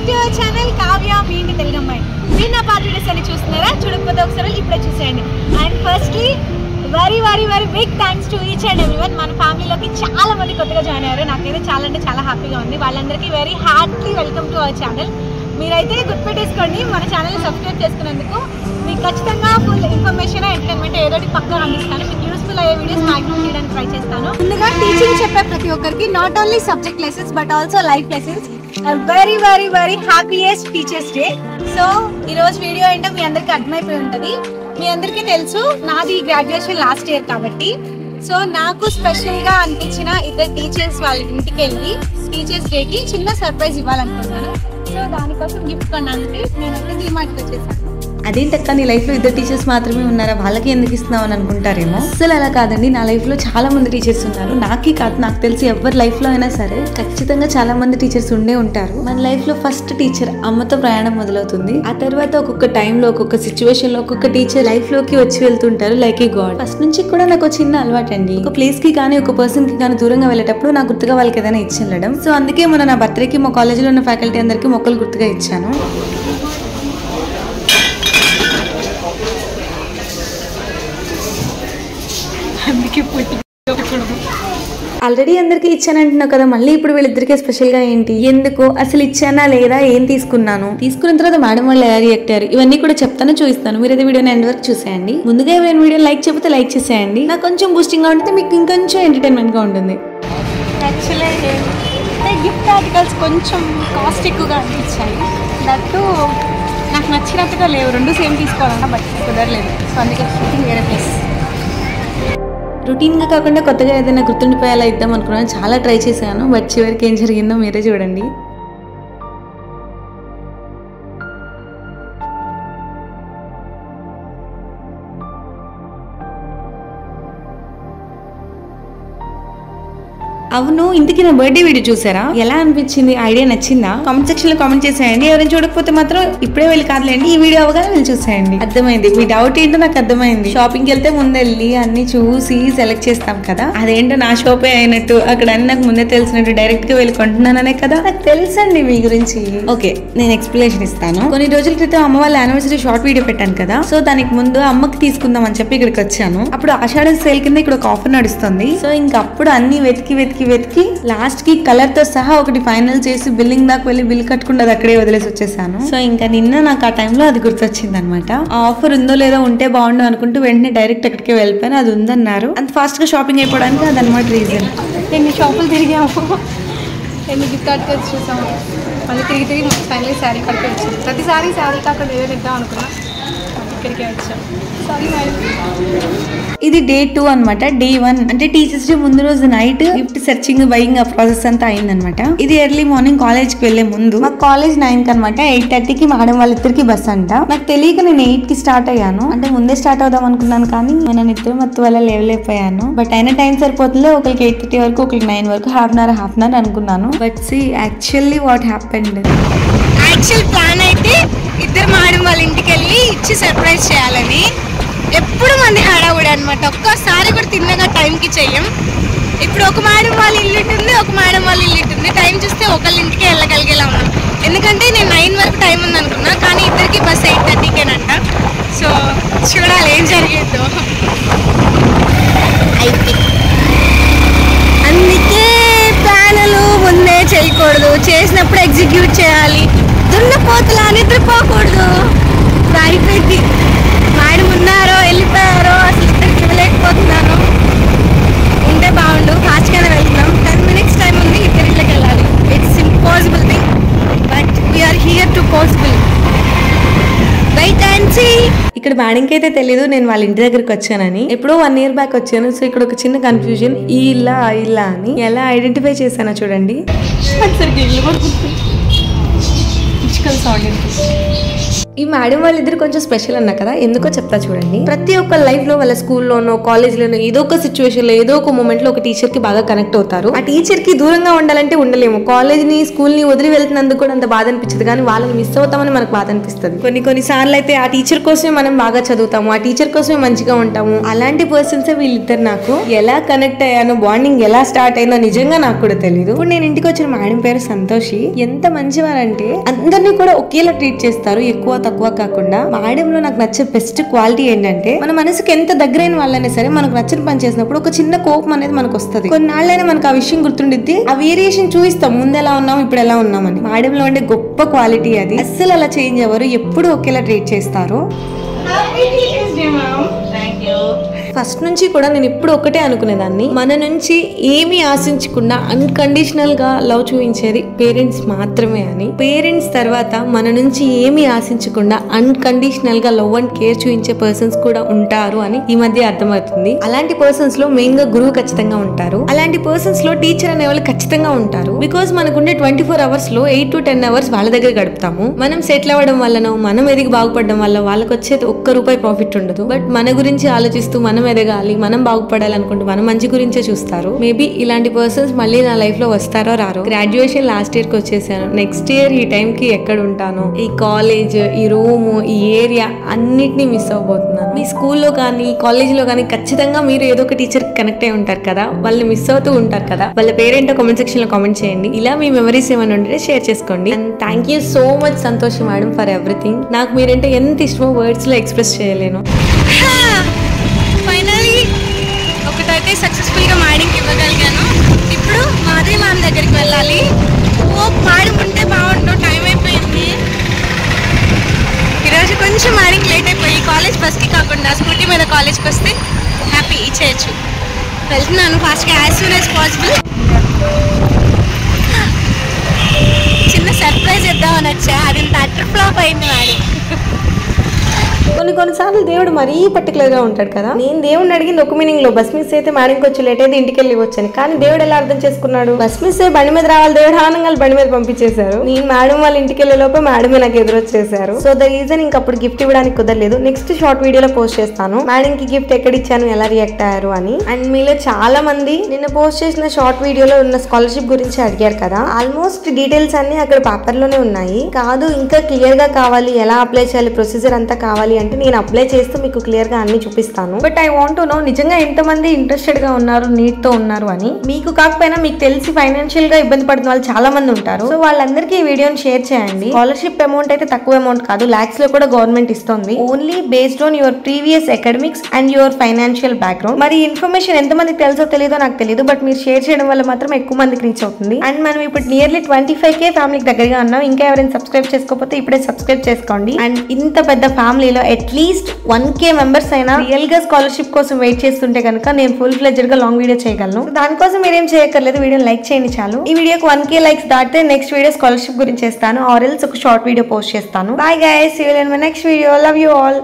To our channel Kavya మీ ఇంటి తెలుగు అమ్మాయి. మీరు నా పాత వీడియోస్ అన్ని చూస్తున్నారా? చూడకపోతే ఒకసారి ఇప్పుడే చూసేయండి. And firstly very very very big thanks to each and everyone. మన ఫ్యామిలీలోకి చాలా మంది కొత్తగా జాయిన్ అయ్యారు. నాకైతే చాలా అంటే చాలా హ్యాపీగా ఉంది. వాళ్ళందరికీ very heartly welcome to our channel. మీరైతే గుర్తుపెట్టేసుకోండి, మన ఛానల్ని సబ్స్క్రైబ్ చేసుకున్నందుకు మీకు ఖచ్చితంగా ఫుల్ ఇన్ఫర్మేషన్ ఎంటర్టైన్మెంట్ ఏదో పక్కగా అందిస్తాను. మీకు యూస్ఫుల్ అయ్యే వీడియోస్ మ్యాక్సిమం చేయడానికి ట్రై చేస్తాను. ముందుగా టీచింగ్ చెప్పే ప్రతి ఒక్కరికి not only subject lessons but also life lessons. Very very very happiest teachers day. So ఈరోజు వీడియో ఏంటో మీ అందరికీ అర్థమైపోయి ఉంటుంది. మీ అందరికీ తెలుసు నాది గ్రాడ్యుయేషన్ లాస్ట్ ఇయర్ కాబట్టి. సో నాకు స్పెషల్గా అనిపించిన ఇద్దరు టీచర్స్ వాళ్ళ ఇంటికి వెళ్ళి టీచర్స్ డేకి చిన్న సర్ప్రైజ్ ఇవ్వాలనుకుంటున్నాను. సో దానికోసం గిఫ్ట్ కొనడానికి నేనైతే డిమార్ట్కి వచ్చేసాను. అదేంటక్క నీ లైఫ్ లో ఇద్దరు టీచర్స్ మాత్రమే ఉన్నారా, వాళ్ళకి ఎందుకు ఇస్తున్నావు అని అనుకుంటారేమో. అసలు అలా కాదండి, నా లైఫ్ లో చాలా మంది టీచర్స్ ఉన్నారు. నాకే కాదు, నాకు తెలిసి ఎవరి లైఫ్ లో అయినా సరే ఖచ్చితంగా చాలా మంది టీచర్స్ ఉండే ఉంటారు. మన లైఫ్ లో ఫస్ట్ టీచర్ అమ్మతో ప్రయాణం మొదలవుతుంది. ఆ తర్వాత ఒక్కొక్క టైంలో ఒక్కొక్క సిచ్యువేషన్ లో ఒక్కొక్క టీచర్ లైఫ్ లోకి వచ్చి వెళ్తుంటారు లైక్ ఏ గాడ్. ఫస్ట్ నుంచి కూడా నాకు చిన్న అలవాటు అండి, ఒక ప్లేస్ కి కానీ ఒక పర్సన్ కి కానీ దూరంగా వెళ్ళేటప్పుడు నాకు గుర్తుగా వాళ్ళకి ఏదైనా ఇచ్చి వెళ్ళడం. సో అందుకే మొన్న నా బర్త్డేకి మా కాలేజీలో ఉన్న ఫ్యాకల్టీ అందరికీ మొక్కలు గుర్తుగా ఇచ్చాను. ఆల్రెడీ అందరికి ఇచ్చానంటున్నావు కదా, మళ్ళీ ఇప్పుడు వీళ్ళిద్దరికే స్పెషల్ గా ఏంటి, ఎందుకు, అసలు ఇచ్చానా లేదా, ఏం తీసుకున్నాను, తీసుకున్న తర్వాత మేడం వాళ్ళు ఎలా రియాక్ట్ అయ్యారు, ఇవన్నీ కూడా చెప్తాను, చూపిస్తాను. మీరు అయితే వీడియోని ఎండ్ వరకు చూసేయండి. ముందుగా ఎవరైనా వీడియో లైక్ చెప్పితే లైక్ చేసేయండి. నాకు కొంచెం బూస్టింగ్ గా ఉంటుంది, మీకు ఇంకొంచెం ఎంటర్టైన్మెంట్ గా ఉంటుంది. యాక్చువల్లీ గిఫ్ట్ ఆర్టికల్స్ కొంచెం కాస్ట్ ఎక్కువగా అనిపించాయి. దట్టు నాకు నచ్చినట్టుగా లేవు, రెండు సేమ్ తీసుకోవాలన్నా బట్ కుదరలేదు. సో అందుకే వేరే ప్లేస్. రొటీన్గా కాకుండా కొత్తగా ఏదైనా గుర్తుండిపోయేలా ఇద్దాం అనుకున్నాను, చాలా ట్రై చేశాను. బట్ చివరికి ఏం జరిగిందో మీరే చూడండి. అవును, ఇంతకీ నా బర్త్డే వీడియో చూసారా? ఎలా అనిపించింది? ఐడియా నచ్చిందా? కామెంట్ సెక్షన్ లో కామెంట్ చేసేయండి. ఎవరైనా చూడకపోతే మాత్రం ఇప్పుడే వెళ్ళి కాదులేండి, ఈ వీడియో అవగానే వెళ్ళి చూసేయండి. అర్థమైంది, మీ డౌట్ ఏంటో నాకు అర్థమైంది. షాపింగ్కి వెళ్తే ముందెళ్ళి అన్ని చూసి సెలెక్ట్ చేస్తాం కదా, అదేంటో నా షాపే అయినట్టు అక్కడ అన్ని నాకు ముందే తెలిసినట్టు డైరెక్ట్ గా వెళ్ళి కొంటున్నాననే కదా. నాకు తెలుసండి మీ గురించి. ఓకే, నేను ఎక్స్ప్లెనేషన్ ఇస్తాను. కొన్ని రోజుల క్రితం అమ్మ వాళ్ళ యానివర్సరీ షార్ట్ వీడియో పెట్టాను కదా, సో దానికి ముందు అమ్మకి తీసుకుందాం అని చెప్పి ఇక్కడికి వచ్చాను. అప్పుడు ఆషాఢ సేల్ కింద ఇక్కడ ఒక ఆఫర్ నడుస్తుంది. సో ఇంకా అప్పుడు అన్ని వెతికి లాస్ట్ కి కలర్ తో సహా ఒకటి ఫైనల్ చేసి బిల్లింగ్ దాకా వెళ్ళి బిల్ కట్టకుండా అది అక్కడే వదిలేసి వచ్చేసాను. సో ఇంకా నిన్న నాకు ఆ టైంలో అది గుర్తొచ్చింది అనమాట. ఆ ఆఫర్ ఉందో లేదో ఉంటే బాగుండు అనుకుంటూ వెంటనే డైరెక్ట్ అక్కడికి వెళ్ళిపోయాను. అది ఉందన్నారు. అంత ఫాస్ట్ గా షాపింగ్ అయిపోవడానికి అదనమాట రీజన్. ఎన్ని షాపులు తిరిగాము, ఎన్ని గిఫ్ట్ ఆర్టికల్స్ చూసాము, మళ్ళీ తిరిగి ఫైనలీ శారీ కడికి వచ్చాము. ప్రతిసారి శారీ కాకుండా ఏదో తిద్దాం అనుకున్నా, ఇక్కడికే వచ్చాం. Sorry madam. ఇది డే 2 అనమాట. డే 1 అంటే టీచర్స్ డే ముందు రోజు నైట్ గిఫ్ట్ సెర్చింగ్ బయింగ్ ఆ ప్రాసెస్ అంతా అయిందనమాట. ఇది ఎర్లీ మార్నింగ్ కాలేజ్ కి వెళ్లే ముందు. మా కాలేజ్ 9 కి అనమాట. 8:30కి మేడం వాళ్ళిద్దరికి బస్ అంట. నాకు తెలియక నేను 8 కి స్టార్ట్ అయ్యాను. అంటే ముందే స్టార్ట్ అవుదాం అనుకున్నాను, కానీ మన నిద్ర మత్తు వల్ల లేవలేకపోయాను. బట్ అయినా టైం సరిపోతుందో, ఒకరికి 8:30 వరకు, ఒకరికి 9 వరకు, హాఫ్ అన్ అవర్ అనుకున్నాను. But see actually what happened. Actual plan అయితే ఇద్దరు మేడం వాళ్ళ ఇంటికి వెళ్ళి ఇచ్చి సర్ప్రైజ్ చేయాలని. ఎప్పుడు మంది హడావుడి అనమాట, ఒక్కసారి కూడా తిన్నగా టైంకి చెయ్యం. ఇప్పుడు ఒక మేడం వాళ్ళ ఇల్లు ఉంటుంది, ఒక మేడం వాళ్ళ ఇల్లు ఉంటుంది. టైం చూస్తే ఒకళ్ళ ఇంటికి వెళ్ళగలిగేలా ఉన్నాం. ఎందుకంటే నేను 9 వరకు టైం ఉంది అనుకున్నా, కానీ ఇద్దరికి బస్ 8:30కేనంట. సో చూడాలి ఏం జరిగేదో. అయితే అందుకే ప్లాన్లు ముందే చేయకూడదు, చేసినప్పుడు ఎగ్జిక్యూట్ చేయాలి. దున్నపోతలా నిద్రపోకూడదు. అయిపోయింది. మేడం ఉన్నారో వెళ్ళిపోయారో అసలు ఇద్దరికి ఇవ్వలేకపోతున్నాను. ఉంటే బాగుండు. ఫాస్ట్గానే వెళ్తున్నాం. 10 minutes టైం ఉంది, ఇద్దరికి వెళ్ళాలి. It's impossible thing but we are here to possible. Wait and see. ఇక్కడ మేడంకి అయితే తెలీదు నేను వాళ్ళ ఇంటి దగ్గరికి వచ్చానని. ఎప్పుడో 1 year బ్యాక్ వచ్చాను. సో ఇక్కడ ఒక చిన్న కన్ఫ్యూజన్, ఈ ఇల్లా ఆ ఇల్లా అని ఎలా ఐడెంటిఫై చేశానో చూడండి. ఈ మేడం వాళ్ళిద్దరు కొంచెం స్పెషల్ అన్నా కదా, ఎందుకో చెప్తా చూడండి. ప్రతి ఒక్క లైఫ్ లో వాళ్ళ స్కూల్లోనో కాలేజ్లోనో ఏదో ఒక సిచ్యువేషన్ లో ఏదో ఒక మూమెంట్ లో ఒక టీచర్ కి బాగా కనెక్ట్ అవుతారు. ఆ టీచర్ కి దూరంగా ఉండాలంటే ఉండలేము. కాలేజ్ ని స్కూల్ ని వదిలి వెళ్తున్నందుకు కూడా అంత బాధ అనిపించదు, కానీ వాళ్ళని మిస్ అవుతామని మనకు బాధ అనిపిస్తుంది. కొన్ని సార్లు అయితే ఆ టీచర్ కోసమే మనం బాగా చదువుతాము, ఆ టీచర్ కోసమే మంచిగా ఉంటాము. అలాంటి పర్సన్స్ వీళ్ళిద్దరు. నాకు ఎలా కనెక్ట్ అయ్యానో, బాండింగ్ ఎలా స్టార్ట్ అయిందో నిజంగా నాకు కూడా తెలియదు. ఇప్పుడు నేను ఇంటికి వచ్చిన మేడం పేరు సంతోషి. ఎంత మంచివారంటే అందరినీ కూడా ఒకేలా ట్రీట్ చేస్తారు, ఎక్కువ తక్కువ కాకుండా. మేడం లో నాకు నచ్చే బెస్ట్ క్వాలిటీ ఏంటంటే, మన మనసుకి ఎంత దగ్గరైన వాళ్ళైనా సరే మనకు నచ్చిన పని చేసినప్పుడు ఒక చిన్న కోపం అనేది మనకు వస్తుంది. కొన్నాళ్ళైనా మనకు ఆ విషయం గుర్తుండిద్ది, ఆ వేరియేషన్ చూపిస్తాం, ముందు ఎలా ఉన్నాం ఇప్పుడు ఎలా ఉన్నామని. మేడం లో ఉండే గొప్ప క్వాలిటీ అది. అస్సలు అలా చేంజ్ అవ్వరు, ఎప్పుడు ఒకేలా ట్రీట్ చేస్తారు. ఫస్ట్ నుంచి కూడా నేను ఇప్పుడు ఒకటే అనుకునేదాన్ని, మన నుంచి ఏమీ ఆశించకుండా అన్కండిషనల్ గా లవ్ చూపించేది పేరెంట్స్ మాత్రమే అని. పేరెంట్స్ తర్వాత మన నుంచి ఏమీ ఆశించకుండా అన్కండిషనల్ గా లవ్ అండ్ కేర్ చూపించే పర్సన్స్ కూడా ఉంటారు అని ఈ మధ్య అర్థమవుతుంది. అలాంటి పర్సన్స్ లో మెయిన్ గా గురువు ఖచ్చితంగా ఉంటారు. అలాంటి పర్సన్స్ లో టీచర్ అనే వాళ్ళు ఖచ్చితంగా ఉంటారు. బికాస్ మనకుండే 24 hours లో 8 to 10 hours వాళ్ళ దగ్గర గడుపుతాము. మనం సెటిల్ అవ్వడం వల్లనో, మనం ఎదిగి బాగుపడడం వల్ల వాళ్ళకి వచ్చేది ₹1 ప్రాఫిట్ ఉండదు. బట్ మన గురించి ఆలోచిస్తూ మనం ఎదగాలి, మనం బాగుపడాలనుకుంటూ మనం మంచి గురించే చూస్తారు. మేబీ ఇలాంటి పర్సన్స్ మళ్ళీ నా లైఫ్ లో వస్తారో రారో. గ్రాడ్యుయేషన్ లాస్ట్ ఇయర్ కి వచ్చేసాను. నెక్స్ట్ ఇయర్ ఈ టైం కి ఎక్కడ ఉంటాను, ఈ కాలేజ్, ఈ రూమ్, ఈ ఏరియా అన్నిటినీ మిస్ అవబోతున్నాను. మీ స్కూల్లో కానీ కాలేజ్ లో కానీ ఖచ్చితంగా మీరు ఏదో ఒక టీచర్ కి కనెక్ట్ అయి ఉంటారు కదా, వాళ్ళని మిస్ అవుతూ ఉంటారు కదా. వాళ్ళ పేరేంటో కామెంట్ సెక్షన్ లో కామెంట్ చేయండి. ఇలా మీ మెమరీస్ ఏమైనా ఉంటే షేర్ చేసుకోండి. And thank you so much Santosh madam for everything. నాకు మీరంటే ఎంత ఇష్టమో వర్డ్స్ లో ఎక్స్ప్రెస్ చేయలేను. ఫైనలీ ఒకటైతే సక్సెస్ఫుల్గా మ్యాడింగ్కి ఇవ్వగలిగాను. ఇప్పుడు మాధవి మ్యామ్ దగ్గరికి వెళ్ళాలి. మ్యాడం ఉంటే బాగుండు, టైం అయిపోయింది. ఈరోజు కొంచెం మ్యాడింగ్ లేట్ అయిపోయి కాలేజ్ బస్కి కాకుండా స్కూటీ మీద కాలేజ్కి వస్తే హ్యాపీ ఇచ్చేయచ్చు. వెళ్తున్నాను ఫాస్ట్గా, యాజ్ సూన్ యాజ్ పాసిబుల్. చిన్న సర్ప్రైజ్ ఇద్దామని వచ్చా, అది ఇంత అటర్ ఫ్లాప్ అయింది మ్యాడం. కొన్నిసార్లు దేవుడు మరీ పర్టికులర్ గా ఉంటాడు కదా. నేను దేవుడిని అడిగింది ఒక మీనింగ్ లో, బస్ మిస్ అయితే మేడంకి వచ్చి లేట్ అయితే ఇంటికి వెళ్ళి వచ్చాను. కానీ దేవుడు ఎలా అర్థం చేసుకున్నాడు, బస్ మిస్ అయ్యి బండి మీద రావాలి, దేవుడు ఆనందంగా బండి మీద పంపించేశారు. నేను మేడం వాళ్ళ ఇంటికి వెళ్ళే లోపే మేడమే నాకు ఎదురొచ్చేసారు. సో ద రీజన్ ఇంకా అప్పుడు గిఫ్ట్ ఇవ్వడానికి కుదరలేదు. నెక్స్ట్ షార్ట్ వీడియోలో పోస్ట్ చేస్తాను మేడం కి గిఫ్ట్ ఎక్కడ ఇచ్చాను, ఎలా రియాక్ట్ అయ్యారు అని. అండ్ మీలో చాలా మంది నిన్న పోస్ట్ చేసిన షార్ట్ వీడియోలో ఉన్న స్కాలర్షిప్ గురించి అడిగారు కదా. ఆల్మోస్ట్ డీటెయిల్స్ అన్ని అక్కడ పేపర్ లోనే ఉన్నాయి. కాదు ఇంకా క్లియర్ గా కావాలి, ఎలా అప్లై చేయాలి, ప్రొసీజర్ అంతా కావాలి అంటే నేను అప్లై చేస్తూ మీకు క్లియర్ గా అన్ని చూపిస్తాను. But I want to know నిజంగా ఎంతమంది ఇంట్రెస్టెడ్ గా ఉన్నారు, నీట్ తో ఉన్నారు అని. మీకు కాకపోయినా మీకు తెలిసి ఫైనాన్షియల్ గా ఇబ్బంది పడుతున్న వాళ్ళు చాలా మంది ఉంటారు. సో వాళ్ళందరికీ ఈ వీడియోని షేర్ చేయండి. స్కాలర్షిప్ అమౌంట్ అయితే తక్కువ అమౌంట్ కాదు, లాక్స్ లో కూడా గవర్నమెంట్ ఇస్తుంది. Only based on your previous academics and your financial background. మరి ఇన్ఫర్మేషన్ ఎంత మందికి తెలుసో తెలియదో నాకు తెలియదు, బట్ మీరు షేర్ చేయడం వల్ల మాత్రం ఎక్కువ మందికి రీచ్ అవుతుంది. అండ్ మనం ఇప్పుడు నియర్లీ 25K ఫ్యామిలీకి దగ్గరగా ఉన్నాం. ఇంకా ఎవరైనా సబ్స్క్రైబ్ చేసుకోకపోతే ఇప్పుడే సబ్స్క్రైబ్ చేసుకోండి. అండ్ ఇంత పెద్ద ఫ్యామిలీలో అట్లీస్ట్ 1K మెంబర్స్ అయినా రియల్ గా స్కాలర్షిప్ కోసం వెయిట్ చేస్తుంటే కనుక నేను ఫుల్ ఫ్లెడ్జెడ్ గా లాంగ్ వీడియో చేయగలను. దానికోసం మీరేం చేయక్కర్లేదు, వీడియో లైక్ చేయండి చాలు. ఈ వీడియోకి 1K లైక్స్ దాటితే నెక్స్ట్ వీడియో స్కాలర్షిప్ గురించి చేస్తాను, ఆర్ ఎల్స్ ఒక షార్ట్ వీడియో పోస్ట్ చేస్తాను. Bye guys, see you in my next video. Love you all.